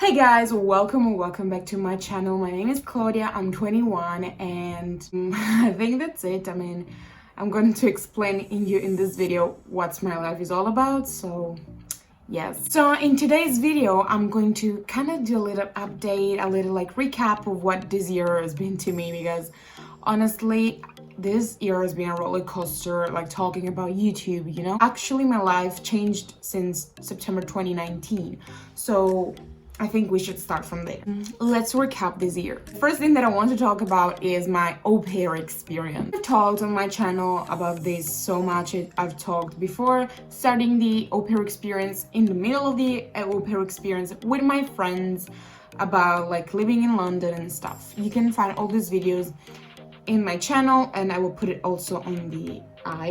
Hey guys, welcome back to my channel. My name is Claudia, I'm 21 and I think that's it. I'm going to explain in this video what my life is all about, so yes. So in today's video, I'm going to kind of do a little update, a little like recap of what this year has been to me, because honestly, this year has been a roller coaster, like talking about YouTube, you know? Actually, my life changed since September 2019, so I think we should start from there. Let's recap this year. First thing that I want to talk about is my au pair experience. I've talked on my channel about this so much. I've talked before starting the au pair experience, in the middle of the au pair experience, with my friends, about like living in London and stuff. You can find all these videos in my channel, and I will put it also on the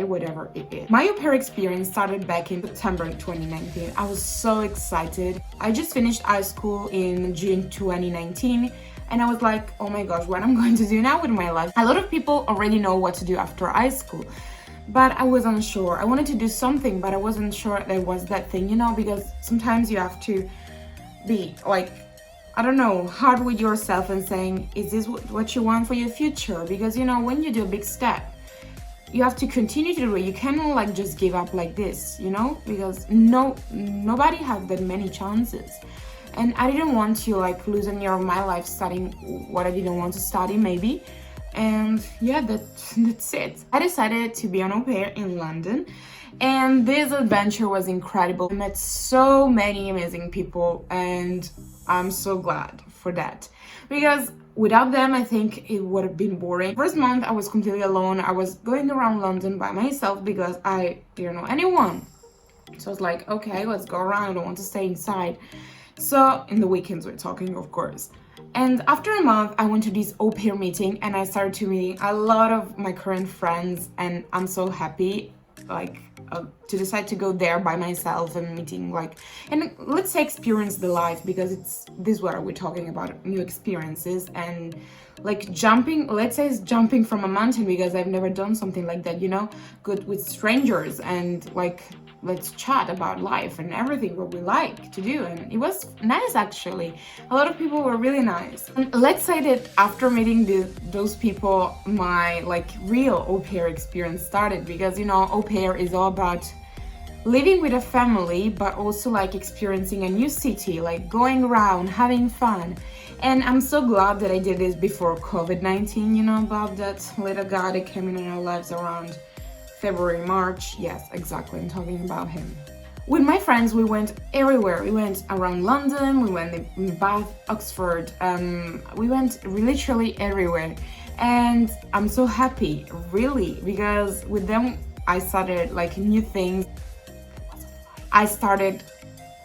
whatever it is. My au pair experience started back in September 2019. I was so excited. I just finished high school in June 2019 and I was like, oh my gosh, what I'm going to do now with my life. A lot of people already know what to do after high school, but I was unsure. I wanted to do something, but I wasn't sure there was that thing, you know, because sometimes you have to be like, I don't know, hard with yourself and saying, is this what you want for your future? Because, you know, when you do a big step, you have to continue to do it. You cannot like just give up like this, you know, because nobody has that many chances. And I didn't want to like lose a year of my life studying what I didn't want to study, maybe. And yeah, that's it. I decided to be an au pair in London, and this adventure was incredible. I met so many amazing people and I'm so glad for that, because without them, I think it would have been boring. First month, I was completely alone. I was going around London by myself because I didn't know anyone. So I was like, okay, let's go around. I don't want to stay inside. So in the weekends, we're talking, of course. And after a month, I went to this au pair meeting and I started to meet a lot of my current friends, and I'm so happy, like, to decide to go there by myself and meeting like, and let's say experience the life, because this is what we're talking about, new experiences, and like jumping, let's say it's jumping from a mountain, because I've never done something like that, you know, good with strangers, and like let's chat about life and everything what we like to do. And it was nice, actually. A lot of people were really nice. And let's say that after meeting those people, my like real au pair experience started, because, you know, au pair is all about living with a family, but also like experiencing a new city, like going around, having fun. And I'm so glad that I did this before COVID-19, you know, about that little guy that came in our lives around February, March. Yes, exactly, I'm talking about him. With my friends, we went everywhere. We went around London, we went in Bath, Oxford, we went literally everywhere. And I'm so happy, really, because with them, I started like new things. I started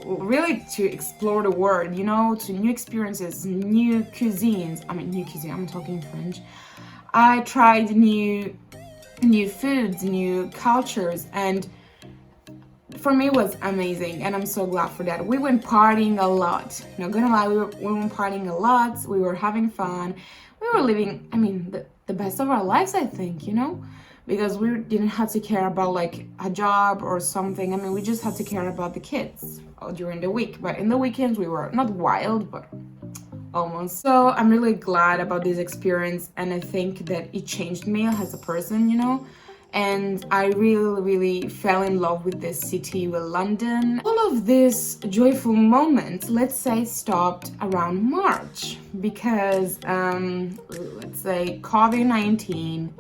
really to explore the world, you know, to new experiences, new cuisines. New cuisine, I'm talking French. I tried new foods, new cultures, and for me it was amazing, and I'm so glad for that. We went partying a lot, not gonna lie, we went partying a lot, we were having fun, we were living, the best of our lives, I think, you know, because we didn't have to care about like a job or something. We just had to care about the kids during the week, but in the weekends we were not wild, but almost. So I'm really glad about this experience, and I think that it changed me as a person, you know, and I really fell in love with this city, with London. All of this joyful moments, let's say, stopped around March, because let's say COVID-19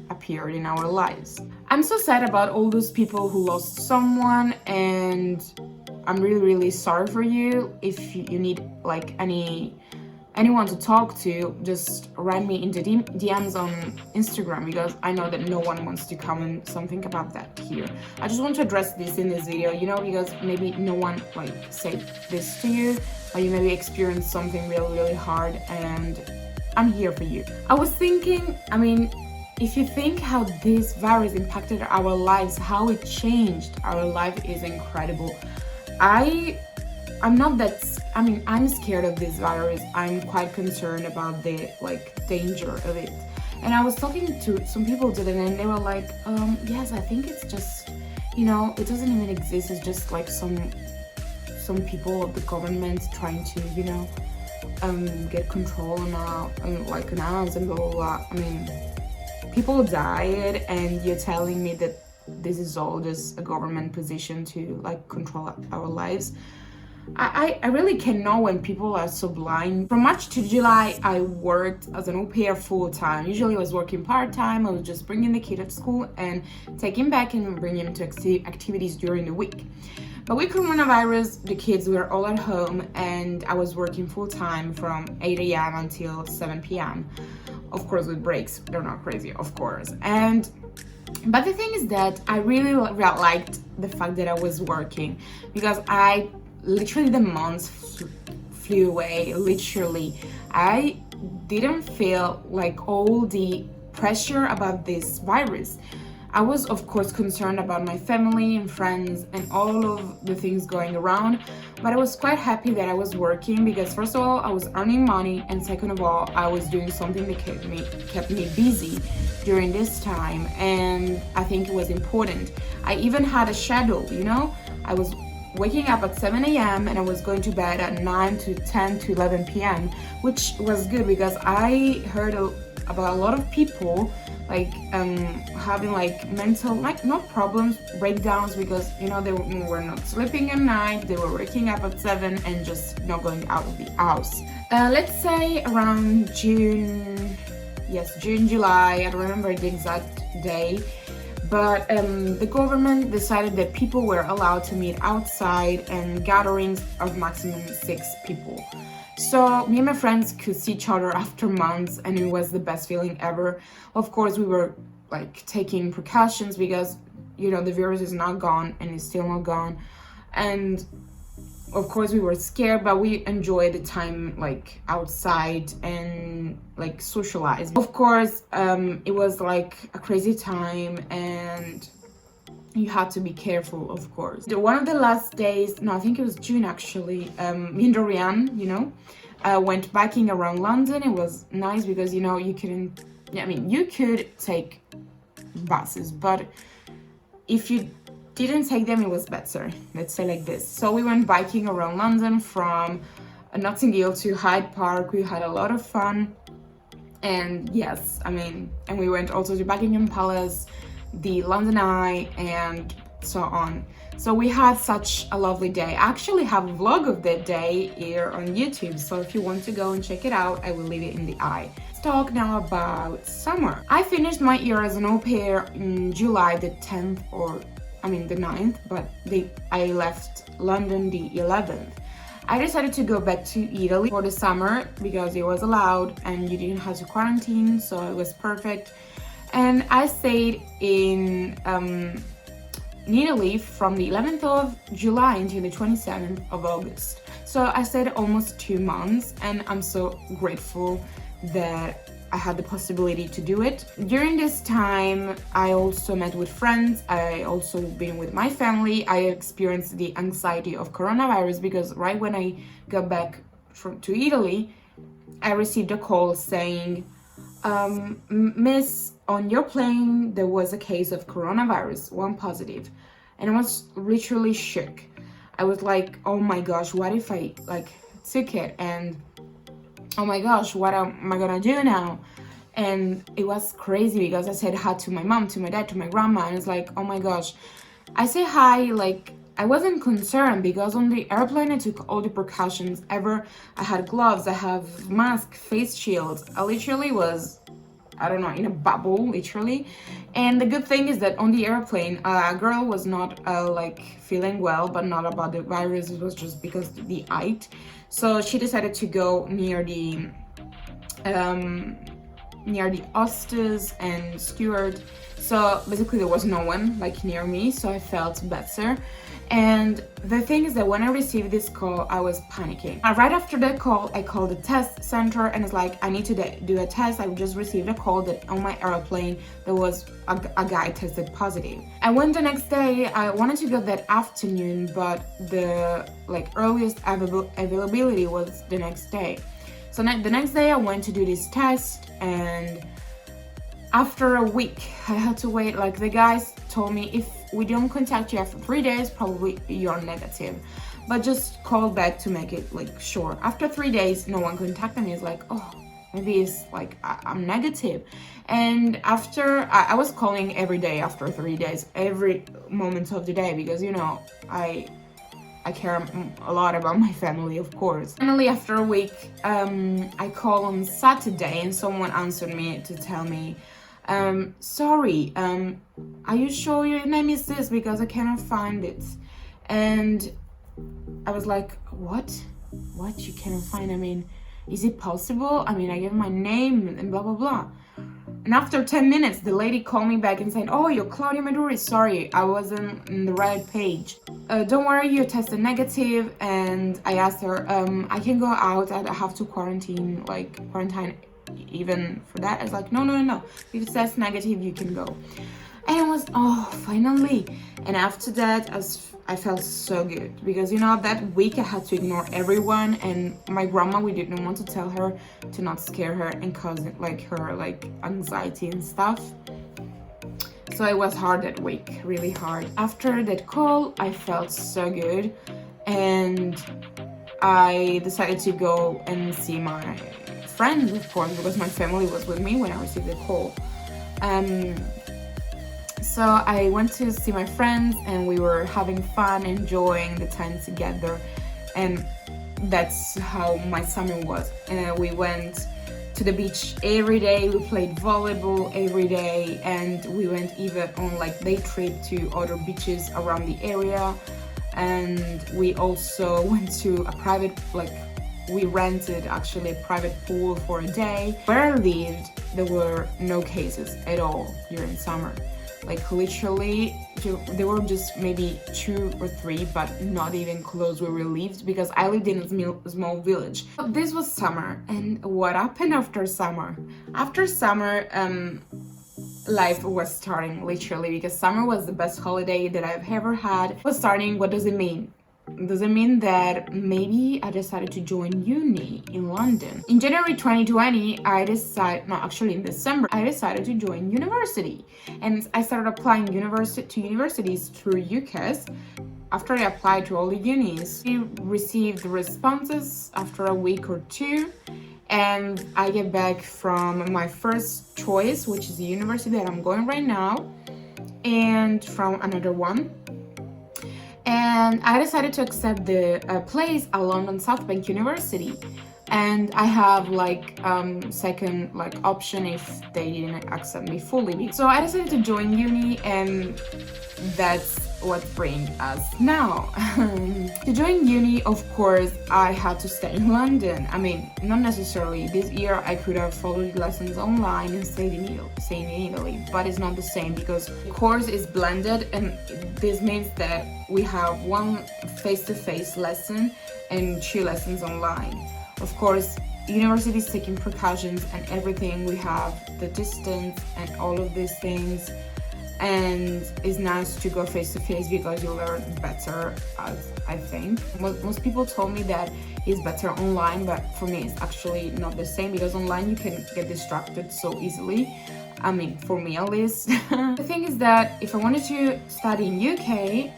appeared in our lives. I'm so sad about all those people who lost someone, and I'm really sorry for you. If you need like anyone to talk to, just write me in the DMs on Instagram, because I know that no one wants to comment something about that here. I just want to address this in this video, you know, because maybe no one like said this to you, or you maybe experienced something really hard, and I'm here for you. I was thinking, if you think how this virus impacted our lives, how it changed our life, is incredible. I'm scared of this virus. I'm quite concerned about the danger of it. And I was talking to some people today, and they were like, yes, I think it's just, you know, it doesn't even exist. It's just like some some people of the government trying to, you know, get control on like on us and blah blah blah. I mean, people died, and you're telling me that this is all just a government position to like control our lives. I really cannot when people are so blind. From March to July, I worked as an au pair full time. Usually I was working part time. I was just bringing the kid at school and taking back and bringing him to activities during the week. But with coronavirus, the kids were all at home, and I was working full time from 8 a.m. until 7 p.m. Of course with breaks, they're not crazy, of course. But the thing is that I really liked the fact that I was working, because I literally, the months flew away, literally. I didn't feel like all the pressure about this virus. I was of course concerned about my family and friends and all of the things going around, but I was quite happy that I was working, because first of all, I was earning money, and second of all, I was doing something that kept me busy during this time, and I think it was important. I even had a schedule, you know. I was waking up at 7 a.m. and I was going to bed at 9 to 10 to 11 p.m., which was good, because I heard about a lot of people like having like mental, like not problems, breakdowns, because you know they were not sleeping at night, they were waking up at 7 and just not going out of the house. Let's say around June, July, I don't remember the exact day, but the government decided that people were allowed to meet outside and gatherings of maximum 6 people. So me and my friends could see each other after months, and it was the best feeling ever. Of course, we were like taking precautions, because you know the virus is not gone and it's still not gone, and of course we were scared, but we enjoyed the time like outside and like socialize. Of course, it was like a crazy time, and you had to be careful, of course. One of the last days, no, I think it was June actually, me and Dorian, you know, went biking around London. It was nice because, you know, you could take buses, but if you didn't take them, it was better, let's say like this. So we went biking around London from Notting Hill to Hyde Park. We had a lot of fun, and yes, and we went also to Buckingham Palace, the London Eye, and so on. So we had such a lovely day. I actually have a vlog of that day here on YouTube, so if you want to go and check it out, I will leave it in the eye. Let's talk now about summer. I finished my year as an au pair in July the 10th, or the 9th, but I left London the 11th. I decided to go back to Italy for the summer because it was allowed and you didn't have to quarantine, so it was perfect. And I stayed in Italy from the 11th of July until the 27th of August. So I stayed almost 2 months, and I'm so grateful that I had the possibility to do it. During this time, I also met with friends. I also been with my family. I experienced the anxiety of coronavirus because right when I got back to Italy, I received a call saying, Miss, on your plane, there was a case of coronavirus, 1 positive. And I was literally shook. I was like, oh my gosh, what if I took it? And oh my gosh, what am I gonna do now? And it was crazy because I said hi to my mom, to my dad, to my grandma, and it's like, oh my gosh. I say hi, I wasn't concerned because on the airplane I took all the precautions ever. I had gloves, I have mask, face shields. I literally was, in a bubble, literally. And the good thing is that on the airplane, a girl was not feeling well, but not about the virus. It was just because the height. So she decided to go near the hostess and steward. So basically there was no one near me, so I felt better. And the thing is that when I received this call, I was panicking. Right after that call, I called the test center and it's like, I need to do a test. I just received a call that on my airplane there was a guy tested positive. I went the next day. I wanted to go that afternoon, but the earliest availability was the next day. So the next day I went to do this test, and after a week I had to wait. The guys told me, if we don't contact you after 3 days, probably you're negative. but just called back to make it like sure. After 3 days, no one contacted me. It's like, oh, maybe it's like I'm negative. And after I was calling every day after 3 days, every moment of the day, because you know I care a lot about my family, of course. Finally, after a week, I called on Saturday and someone answered me to tell me, sorry, are you sure your name is this? Because I cannot find it. And I was like, what? What, you cannot find? I mean, is it possible? I mean, I gave my name and blah, blah, blah. And after 10 minutes, the lady called me back and said, oh, you're Claudia Maduri. Sorry, I wasn't in the right page. Don't worry, you tested negative. And I asked her, I can go out. I have to quarantine even for that. I was like, no. If it says negative, you can go. And it was, oh, finally. And after that, I felt so good, because you know that week I had to ignore everyone, and my grandma, we didn't want to tell her to not scare her and cause her anxiety and stuff. So it was hard that week, really hard. After that call, I felt so good, and I decided to go and see my friends, of course, because my family was with me when I received the call. So I went to see my friends, and we were having fun, enjoying the time together, and that's how my summer was. We went to the beach every day, we played volleyball every day, and we went even on day trip to other beaches around the area. And we also went to a private, we rented actually a private pool for a day. Where I lived, there were no cases at all during summer. Literally, there were just maybe 2 or 3, but not even close where we lived, because I lived in a small village. This was summer, and what happened after summer? After summer, life was starting, literally, because summer was the best holiday that I've ever had. It was starting. What does it mean? Does it mean that maybe I decided to join uni in London? In January 2020, in December, I decided to join university. And I started applying to universities through UCAS. After I applied to all the unis, I received the responses after a week or 2. And I get back from my first choice, which is the university that I'm going right now, and from another one. And I decided to accept the place at London South Bank University, and I have second option if they didn't accept me fully. So I decided to join uni, and that's what brings us now. To join uni, of course, I had to stay in London. I mean, not necessarily. This year I could have followed lessons online and stayed in Italy, but it's not the same, because the course is blended, and this means that we have 1 face-to-face lesson and 2 lessons online. Of course, university is taking precautions and everything. We have the distance and all of these things, and it's nice to go face-to-face because you learn better, as I think. Most people told me that it's better online, but for me it's actually not the same, because online you can get distracted so easily. I mean, for me at least. The thing is that if I wanted to study in UK,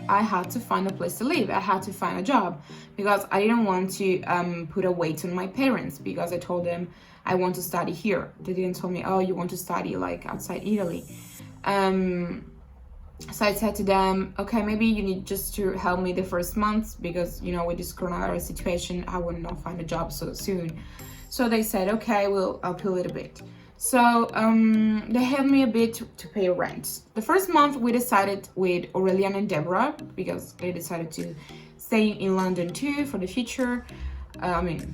I had to find a place to live. I had to find a job, because I didn't want to put a weight on my parents, because I told them I want to study here. They didn't tell me, oh, you want to study outside Italy. So I said to them, okay, maybe you need just to help me the first month, because with this coronavirus situation, I would not find a job so soon. So they said, okay, we'll help you a little bit. So they helped me a bit to pay rent. The first month we decided with Aurelian and Deborah, because they decided to stay in London too for the future.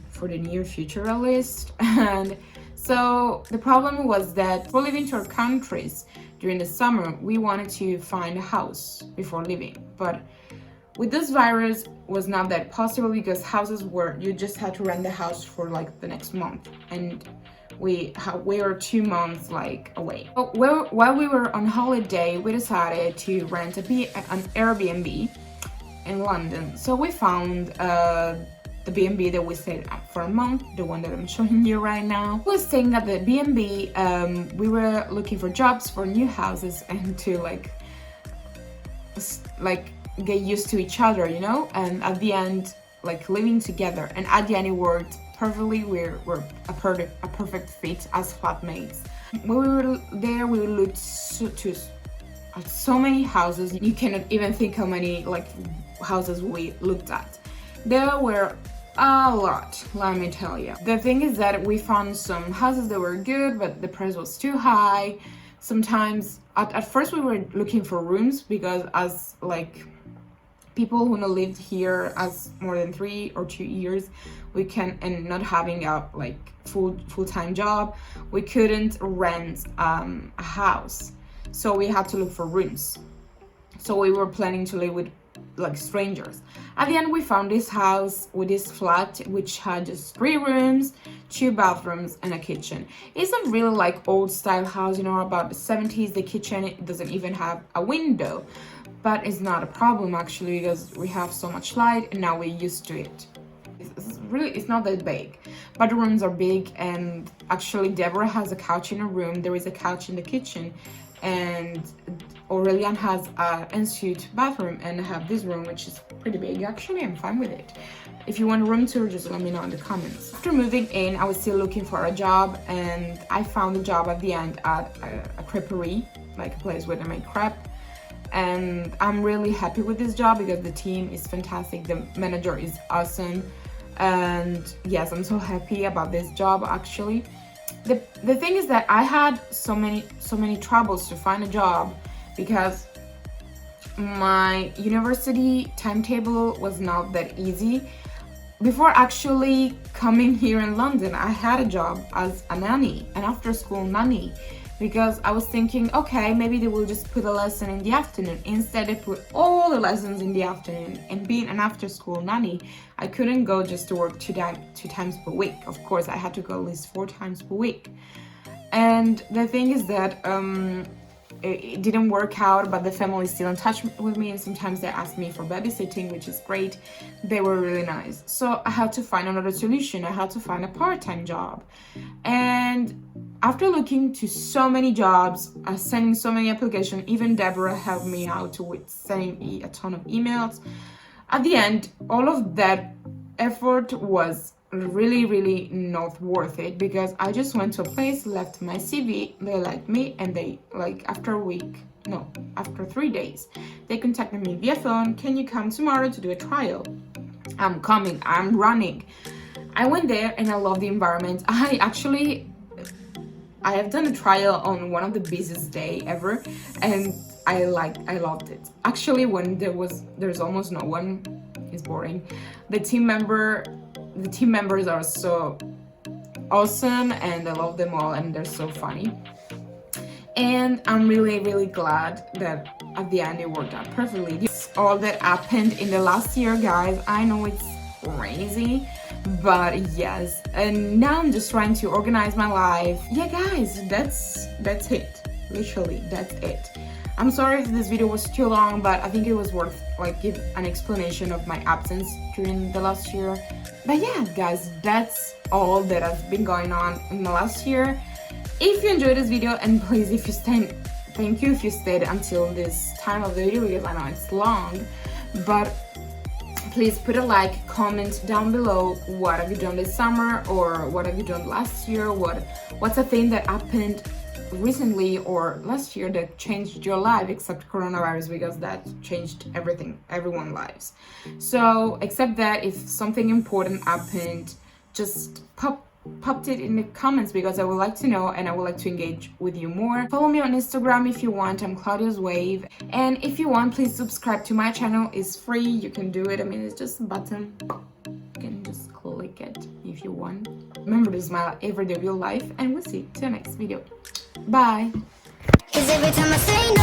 For the near future at least. And so the problem was that for living to our countries during the summer, we wanted to find a house before leaving. But with this virus, was not that possible, because houses you just had to rent the house for the next month. And we were 2 months away. While we were on holiday, we decided to rent an Airbnb in London. So we found the B&B that we stayed at for a month, the one that I'm showing you right now. We were staying at the B&B. We were looking for jobs for new houses and to get used to each other, you know, and at the end, like living together, and at the end it worked perfectly. We're a perfect fit as flatmates. When we were there, we looked at so many houses. You cannot even think how many like houses we looked at. There were a lot, let me tell you. The thing is that we found some houses that were good, but the price was too high. Sometimes at first we were looking for rooms because as like people who lived here as more than 3 or 2 years, we can, and not having a like full-time job, we couldn't rent a house, so we had to look for rooms. So we were planning to live with like strangers. At the end, we found this house with this flat which had just 3 rooms, 2 bathrooms and a kitchen. It's a really like old style house, you know, about the 70s. The kitchen, it doesn't even have a window, but it's not a problem actually because we have so much light and now we're used to it. It's not that big, but the rooms are big, and actually Deborah has a couch in her room, there is a couch in the kitchen, and Aurelian has an ensuite bathroom, and I have this room which is pretty big. Actually, I'm fine with it. If you want a room tour, just let me know in the comments. After moving in, I was still looking for a job, and I found a job at the end at a creperie, like a place where they make crepe. And I'm really happy with this job because the team is fantastic, the manager is awesome, and yes, I'm so happy about this job actually. The thing is that I had so many troubles to find a job because my university timetable was not that easy. Before actually coming here in London, I had a job as a nanny, an after-school nanny, because I was thinking, okay, maybe they will just put a lesson in the afternoon. Instead, they put all the lessons in the afternoon. And being an after-school nanny, I couldn't go just to work two times per week. Of course, I had to go at least 4 times per week. And the thing is that it didn't work out, but the family is still in touch with me, and sometimes they ask me for babysitting, which is great. They were really nice. So I had to find another solution. I had to find a part-time job. And after looking to so many jobs, sending so many applications, even Deborah helped me out with sending a ton of emails. At the end, all of that effort was really not worth it, because I just went to a place, left my CV, they liked me, and they, like, after 3 days, they contacted me via phone. Can you come tomorrow to do a trial? I'm coming, I'm running. I went there and I love the environment. I have done a trial on one of the busiest day ever, and I loved it. Actually, when there's almost no one, it's boring. The team members are so awesome, and I love them all, and they're so funny. And I'm really glad that at the end it worked out perfectly. This is all that happened in the last year, guys. I know it's crazy, but yes. And now I'm just trying to organize my life. Yeah, guys, that's it. Literally, that's it. I'm sorry if this video was too long, but I think it was worth give an explanation of my absence during the last year. But yeah, guys, that's all that has been going on in the last year. If you enjoyed this video, and please, if you stayed, thank you if you stayed until this time of the video, because I know it's long, but please put a like, comment down below what have you done this summer, or what have you done last year, what's a thing that happened recently or last year that changed your life, except coronavirus, because that changed everyone's lives. So except that, if something important happened, just popped it in the comments, because I would like to know and I would like to engage with you more. Follow me on Instagram if you want. I'm claudiaswave, and if you want, please subscribe to my channel. It's free, you can do it. I mean, it's just a button, you can just click it if you want. Remember to smile every day of your life, and we'll see you till the next video. Bye. 'Cause every time I say no